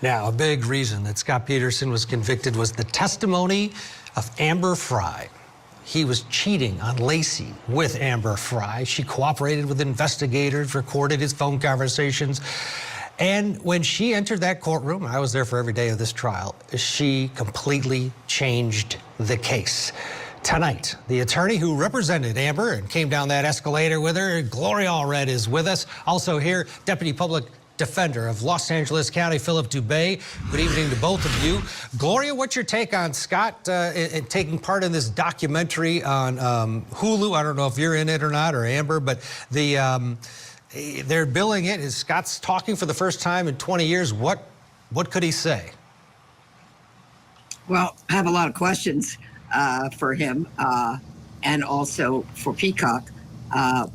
Now, a big reason that Scott Peterson was convicted was the testimony of Amber Frey. He was cheating on Lacey with Amber Frey. She cooperated with investigators, recorded his phone conversations. And when she entered that courtroom, I was there for every day of this trial, she completely changed the case. Tonight, the attorney who represented Amber and came down that escalator with her, Gloria Allred, is with us. Also here, Deputy Public Defender of Los Angeles County, Philip Dubé. Good evening to both of you. Gloria, what's your take on Scott taking part in this documentary on Hulu? I don't know if you're in it or not, or Amber, but they're billing it as Scott's talking for the first time in 20 years. What could he say? Well, I have a lot of questions for him and also for Peacock.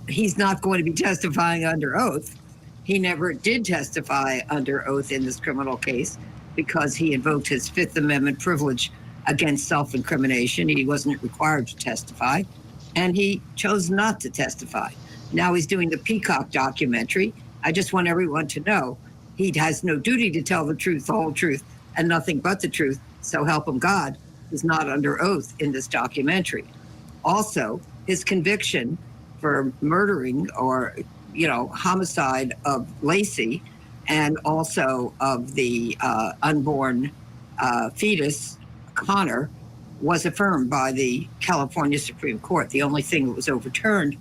He's not going to be testifying under oath. He never did testify under oath in this criminal case because he invoked his Fifth Amendment privilege against self-incrimination. He wasn't required to testify, and he chose not to testify. Now he's doing the Peacock documentary. I just want everyone to know he has no duty to tell the truth, the whole truth, and nothing but the truth. So help him God, is not under oath in this documentary. Also, his conviction for murdering or homicide of Lacey and also of the unborn fetus, Connor, was affirmed by the California Supreme Court. The only thing that was overturned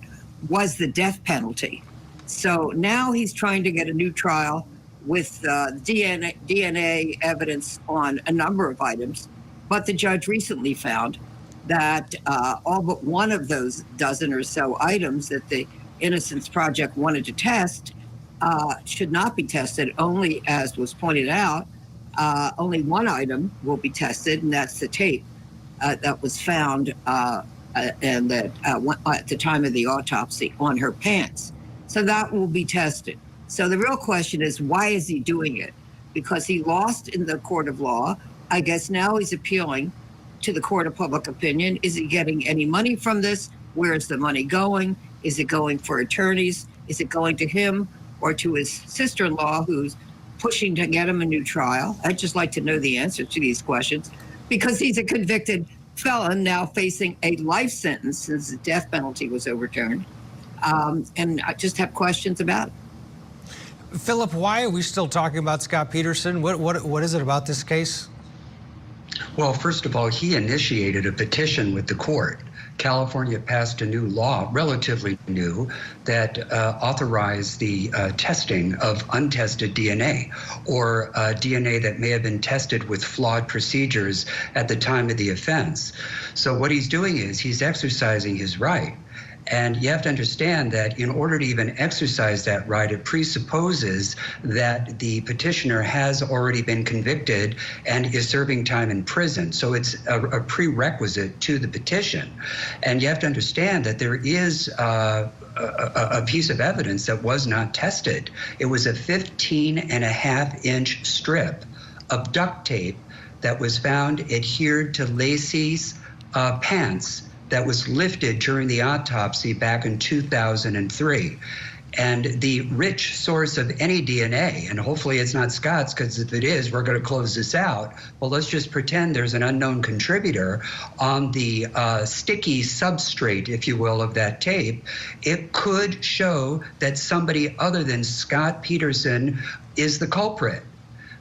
was the death penalty. So now he's trying to get a new trial with DNA evidence on a number of items. But the judge recently found that all but one of those dozen or so items that the Innocence Project wanted to test should not be tested. Only, as was pointed out, only one item will be tested, and that's the tape that was found and that at the time of the autopsy on her pants. So that will be tested. So the real question is, why is he doing it? Because he lost in the court of law. I guess now he's appealing to the court of public opinion. Is he getting any money from this? Where is the money going? Is it going for attorneys? Is it going to him or to his sister-in-law who's pushing to get him a new trial? I'd just like to know the answer to these questions because he's a convicted felon now facing a life sentence since the death penalty was overturned. And I just have questions about it. Philip, why are we still talking about Scott Peterson? What is it about this case? Well, first of all, he initiated a petition with the court. California passed a new law, relatively new, that authorized the testing of untested DNA or DNA that may have been tested with flawed procedures at the time of the offense. So what he's doing is he's exercising his right. And you have to understand that in order to even exercise that right, it presupposes that the petitioner has already been convicted and is serving time in prison. So it's a prerequisite to the petition. And you have to understand that there is a piece of evidence that was not tested. It was a 15.5-inch strip of duct tape that was found adhered to Lacey's pants that was lifted during the autopsy back in 2003. And the rich source of any DNA, and hopefully it's not Scott's, because if it is, we're going to close this out. Well, let's just pretend there's an unknown contributor on the sticky substrate, if you will, of that tape. It could show that somebody other than Scott Peterson is the culprit.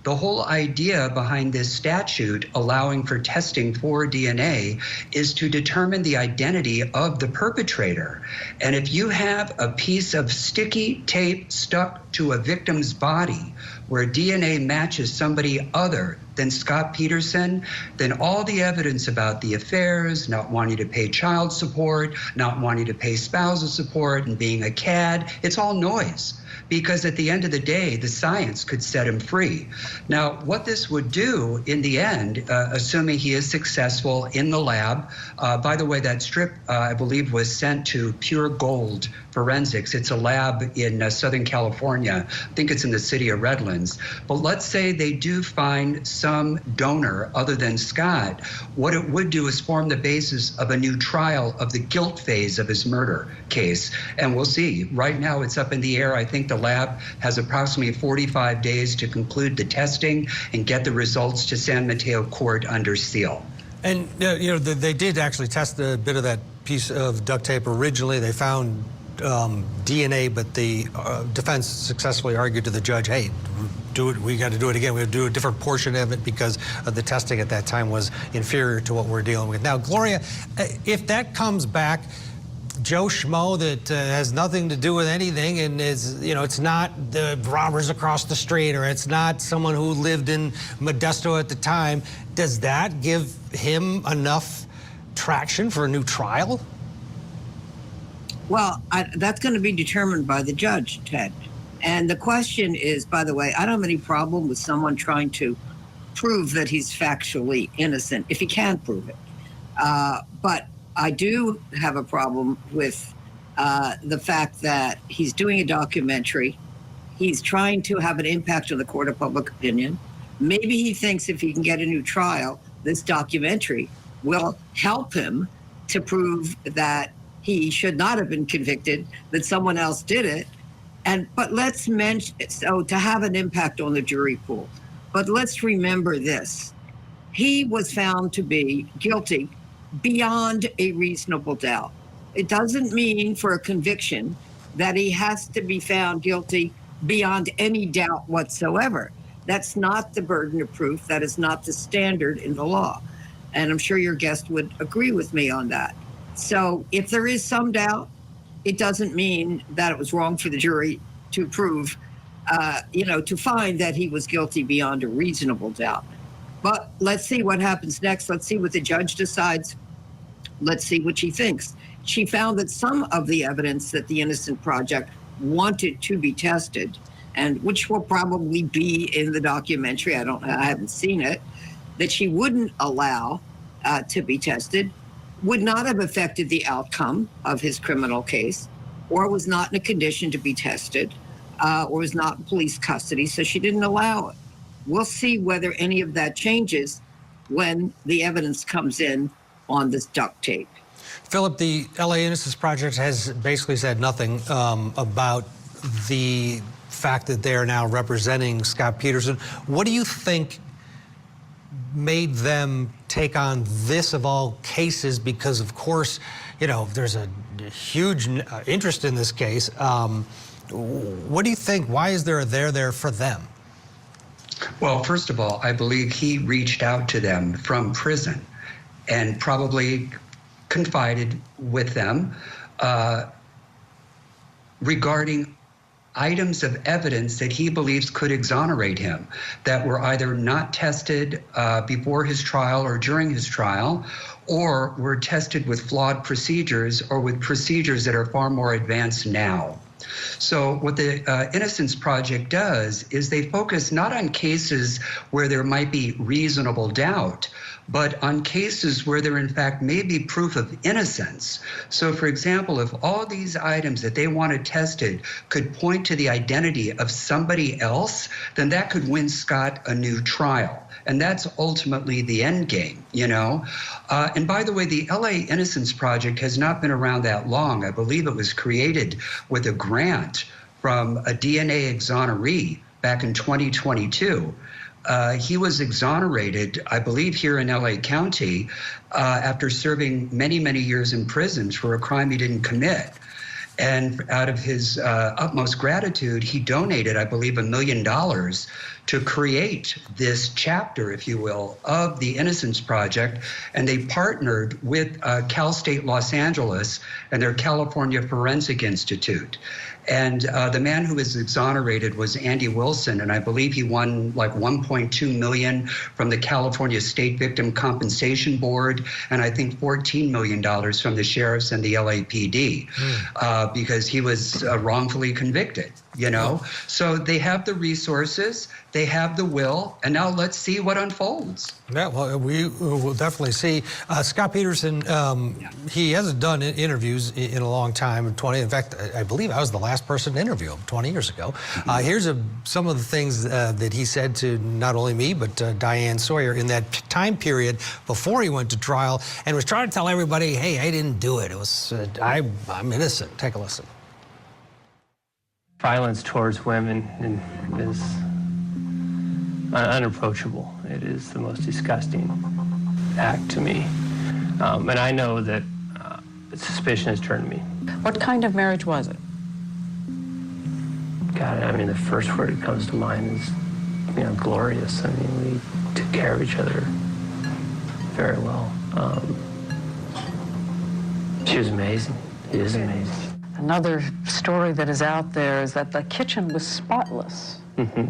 The whole idea behind this statute allowing for testing for DNA is to determine the identity of the perpetrator. And if you have a piece of sticky tape stuck to a victim's body where DNA matches somebody other than Scott Peterson, then all the evidence about the affairs, not wanting to pay child support, not wanting to pay spousal support, and being a cad, it's all noise. Because at the end of the day, the science could set him free. Now, what this would do in the end, assuming he is successful in the lab, by the way, that strip, I believe, was sent to Pure Gold Forensics. It's a lab in Southern California. I think it's in the city of Redlands. Netherlands. But let's say they do find some donor other than Scott. What it would do is form the basis of a new trial of the guilt phase of his murder case. And we'll see. Right now, it's up in the air. I think the lab has approximately 45 days to conclude the testing and get the results to San Mateo court under seal. And, they did actually test a bit of that piece of duct tape originally. They found DNA, but the defense successfully argued to the judge, hey, we got to do it again. We have to do a different portion of it because the testing at that time was inferior to what we're dealing with now. Gloria, if that comes back, Joe Schmo that has nothing to do with anything and is, it's not the robbers across the street or it's not someone who lived in Modesto at the time, does that give him enough traction for a new trial? Well, that's going to be determined by the judge, Ted. And the question is, by the way, I don't have any problem with someone trying to prove that he's factually innocent if he can prove it. But I do have a problem with the fact that he's doing a documentary. He's trying to have an impact on the court of public opinion. Maybe he thinks if he can get a new trial, this documentary will help him to prove that he should not have been convicted, that someone else did it. But let's mention, so to have an impact on the jury pool. But let's remember this. He was found to be guilty beyond a reasonable doubt. It doesn't mean for a conviction that he has to be found guilty beyond any doubt whatsoever. That's not the burden of proof. That is not the standard in the law. And I'm sure your guest would agree with me on that. So if there is some doubt, it doesn't mean that it was wrong for the jury to prove, to find that he was guilty beyond a reasonable doubt. But let's see what happens next. Let's see what the judge decides. Let's see what she thinks. She found that some of the evidence that the Innocent Project wanted to be tested, and which will probably be in the documentary, I haven't seen it, that she wouldn't allow to be tested, would not have affected the outcome of his criminal case, or was not in a condition to be tested, or was not in police custody, so she didn't allow it. We'll see whether any of that changes when the evidence comes in on this duct tape. Philip, the LA Innocence Project has basically said nothing about the fact that they are now representing Scott Peterson. What do you think made them take on this of all cases? Because, of course, there's a huge interest in this case. What do you think? Why is there a there for them? Well, first of all, I believe he reached out to them from prison and probably confided with them regarding items of evidence that he believes could exonerate him that were either not tested before his trial or during his trial, or were tested with flawed procedures or with procedures that are far more advanced now. So what the Innocence Project does is they focus not on cases where there might be reasonable doubt, but on cases where there in fact may be proof of innocence. So for example, if all these items that they wanted tested could point to the identity of somebody else, then that could win Scott a new trial. And that's ultimately the end game, And by the way, the LA Innocence Project has not been around that long. I believe it was created with a grant from a DNA exoneree back in 2022. He was exonerated, I believe, here in LA County after serving many, many years in prison for a crime he didn't commit. And out of his utmost gratitude, he donated, I believe, $1 million to create this chapter, if you will, of the Innocence Project. And they partnered with Cal State Los Angeles and their California Forensic Institute. And the man who was exonerated was Andy Wilson, and I believe he won like $1.2 million from the California State Victim Compensation Board, and I think $14 million from the sheriffs and the LAPD, because he was wrongfully convicted. you know? So they have the resources, they have the will, and now let's see what unfolds. Yeah, well, we will definitely see. Scott Peterson, he hasn't done interviews in a long time, in fact, I believe I was the last person to interview him 20 years ago. Here's some of the things that he said to not only me, but Diane Sawyer in that time period before he went to trial, and was trying to tell everybody, hey, I didn't do it. It was, I'm innocent. Take a listen. Violence towards women is unapproachable. It is the most disgusting act to me. And I know that suspicion has turned to me. What kind of marriage was it? God, I mean, the first word that comes to mind is, you know, glorious. I mean, we took care of each other very well. She was amazing. She is amazing. Another story that is out there is that the kitchen was spotless. Mm-hmm.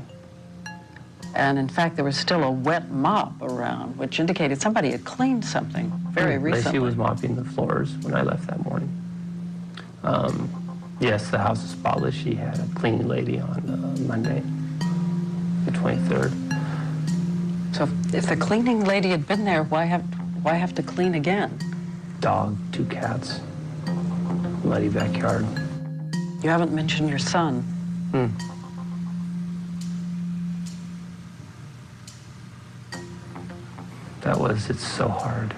And in fact, there was still a wet mop around, which indicated somebody had cleaned something very recently. Lacey was mopping the floors when I left that morning. Yes, the house is spotless. She had a cleaning lady on Monday, the 23rd. So if the cleaning lady had been there, why have to clean again? Dog, 2 cats, muddy backyard. You haven't mentioned your son. It's so hard.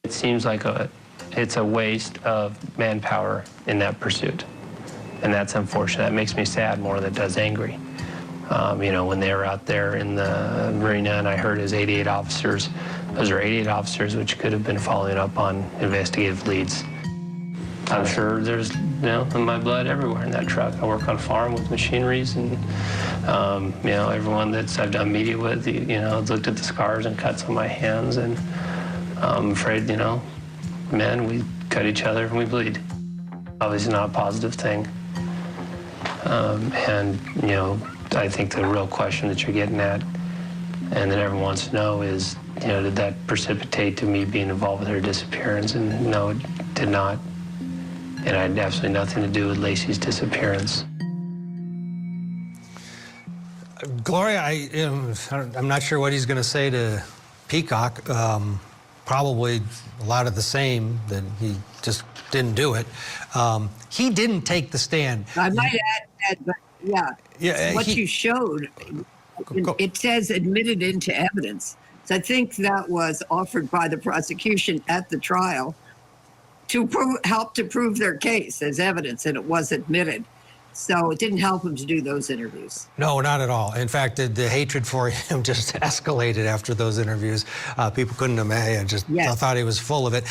It seems like it's a waste of manpower in that pursuit. And that's unfortunate. That makes me sad more than it does angry. You know, when they were out there in the arena and I heard his 88 officers, those are 88 officers which could have been following up on investigative leads. I'm sure there's, you know, my blood everywhere in that truck. I work on a farm with machineries, and you know, everyone that I've done media with, you know, looked at the scars and cuts on my hands, and I'm afraid, you know, men, we cut each other and we bleed. Obviously not a positive thing. And, you know, I think the real question that you're getting at and that everyone wants to know is, you know, did that precipitate to me being involved with her disappearance? And no, it did not. And I had absolutely nothing to do with Lacey's disappearance. Gloria, I'm not sure what he's going to say to Peacock. Probably a lot of the same, that he just didn't do it. He didn't take the stand. I might add that, but yeah, what you showed, it says admitted into evidence. So I think that was offered by the prosecution at the trial to help to prove their case as evidence, and it was admitted. So it didn't help him to do those interviews. No, not at all. In fact, the hatred for him just escalated after those interviews. People couldn't imagine, just thought he was full of it.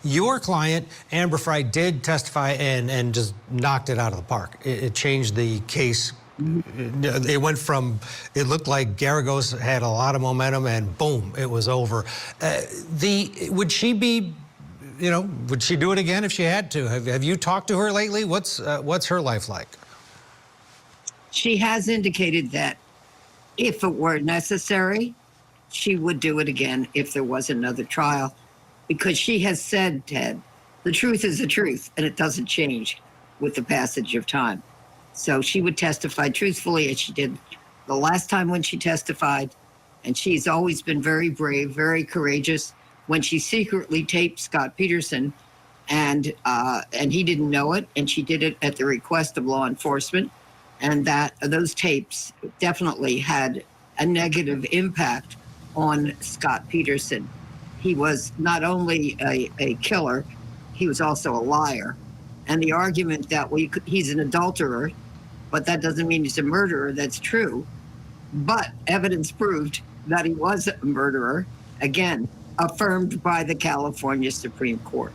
Your client, Amber Frey, did testify and just knocked it out of the park. It changed the case. It went from, it looked like Garagos had a lot of momentum, and boom, it was over. Would she be, you know, would she do it again if she had to? Have you talked to her lately? What's her life like? She has indicated that if it were necessary, she would do it again if there was another trial, because she has said, Ted, the truth is the truth, and it doesn't change with the passage of time. So she would testify truthfully, as she did the last time when she testified, and she's always been very brave, very courageous. When she secretly taped Scott Peterson, and he didn't know it, and she did it at the request of law enforcement, and that those tapes definitely had a negative impact on Scott Peterson. He was not only a killer, he was also a liar. And the argument that he's an adulterer, but that doesn't mean he's a murderer, that's true. But evidence proved that he was a murderer, again, affirmed by the California Supreme Court.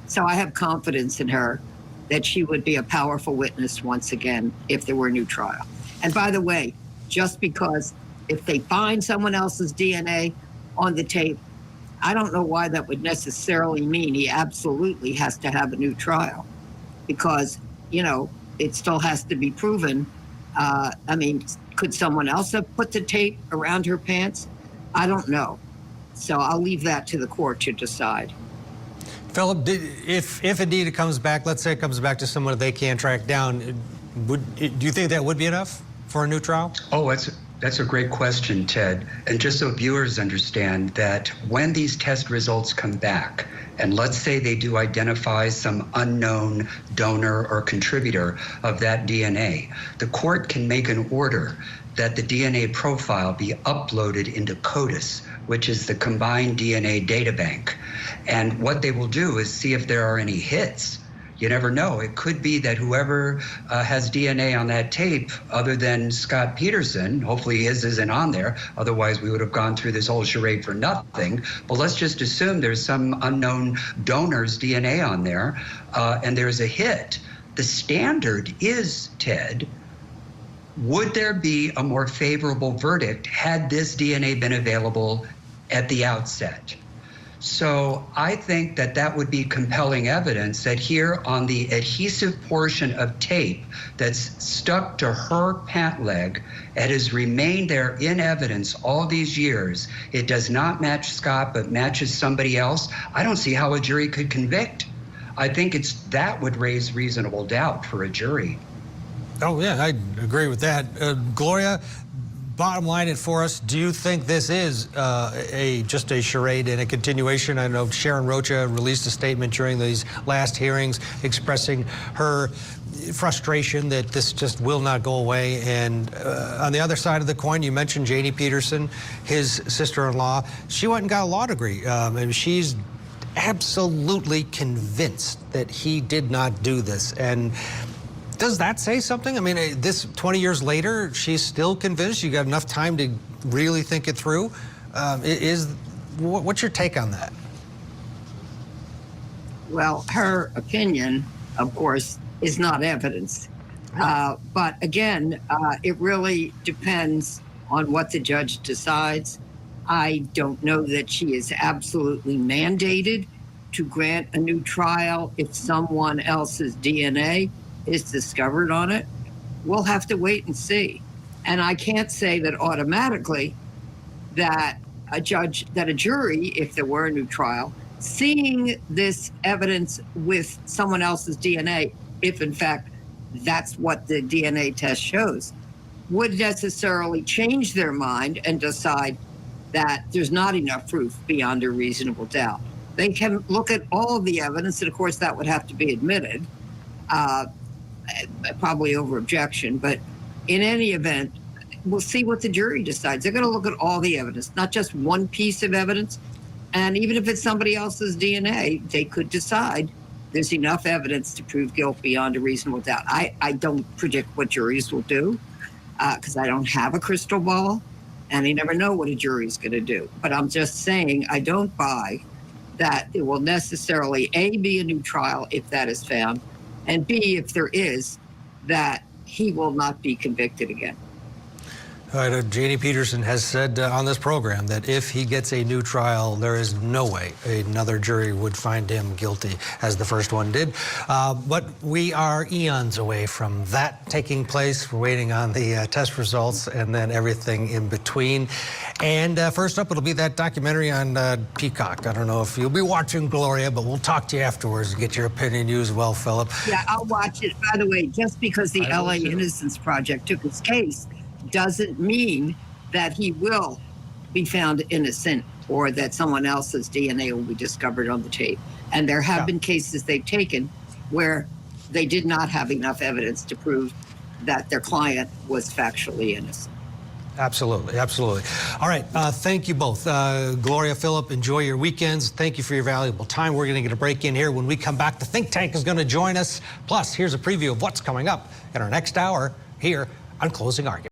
So I have confidence in her that she would be a powerful witness once again if there were a new trial. And by the way, just because if they find someone else's DNA on the tape, I don't know why that would necessarily mean he absolutely has to have a new trial, because, you know, it still has to be proven. I mean, could someone else have put the tape around her pants? I don't know. So I'll leave that to the court to decide. Philip, if indeed it comes back, let's say it comes back to someone they can't track down, Do you think that would be enough for a new trial? Oh, that's a great question, Ted. And just so viewers understand that when these test results come back, and let's say they do identify some unknown donor or contributor of that DNA, the court can make an order that the DNA profile be uploaded into CODIS, which is the Combined DNA Databank. And what they will do is see if there are any hits. You never know. It could be that whoever has DNA on that tape, other than Scott Peterson, hopefully his isn't on there, otherwise we would have gone through this whole charade for nothing. But let's just assume there's some unknown donor's DNA on there, and there's a hit. The standard is, Ted, would there be a more favorable verdict had this DNA been available at the outset? So I think that that would be compelling evidence that here on the adhesive portion of tape that's stuck to her pant leg and has remained there in evidence all these years, it does not match Scott but matches somebody else. I don't see how a jury could convict. I think that would raise reasonable doubt for a jury. Oh, yeah, I agree with that. Gloria, bottom line it for us. Do you think this is just a charade and a continuation? I know Sharon Rocha released a statement during these last hearings expressing her frustration that this just will not go away. And on the other side of the coin, you mentioned Janie Peterson, his sister-in-law. She went and got a law degree, and she's absolutely convinced that he did not do this. And does that say something? I mean, this 20 years later, she's still convinced. You got enough time to really think it through. What's your take on that? Well, her opinion, of course, is not evidence. But again, it really depends on what the judge decides. I don't know that she is absolutely mandated to grant a new trial if someone else's DNA is discovered on it. We'll have to wait and see. And I can't say that automatically that a jury, if there were a new trial, seeing this evidence with someone else's DNA, if in fact that's what the DNA test shows, would necessarily change their mind and decide that there's not enough proof beyond a reasonable doubt. They can look at all of the evidence, and of course that would have to be admitted, probably over objection, but in any event, we'll see what the jury decides. They're going to look at all the evidence, not just one piece of evidence. And even if it's somebody else's DNA, they could decide there's enough evidence to prove guilt beyond a reasonable doubt. I don't predict what juries will do because I don't have a crystal ball, and you never know what a jury's going to do. But I'm just saying I don't buy that it will necessarily, A, be a new trial if that is found, and B, if there is, that he will not be convicted again. All right, Janie Peterson has said on this program that if he gets a new trial, there is no way another jury would find him guilty, as the first one did. But we are eons away from that taking place. We're waiting on the test results and then everything in between. And first up, it'll be that documentary on Peacock. I don't know if you'll be watching, Gloria, but we'll talk to you afterwards and get your opinion. You as well, Philip. Yeah, I'll watch it. By the way, just because the LA Innocence Project took his case doesn't mean that he will be found innocent or that someone else's DNA will be discovered on the tape. And there have been cases they've taken where they did not have enough evidence to prove that their client was factually innocent. Absolutely, absolutely. All right, thank you both. Gloria, Philip, enjoy your weekends. Thank you for your valuable time. We're going to get a break in here. When we come back, the think tank is going to join us. Plus, here's a preview of what's coming up in our next hour here on Closing Argument.